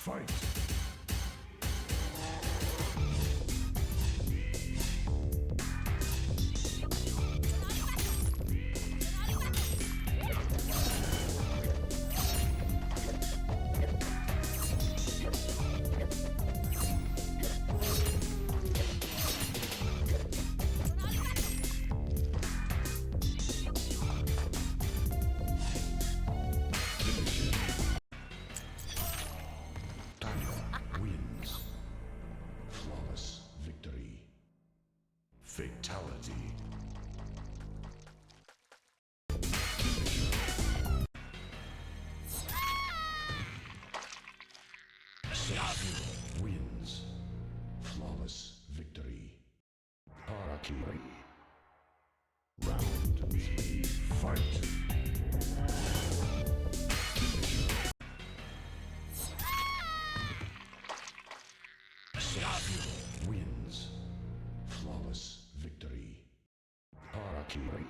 Fight! Tanya wins. Flawless victory. Fatality. Wins. Flawless victory. Harakiri. Round 3. Fight. Wins. Flawless victory. Harakiri.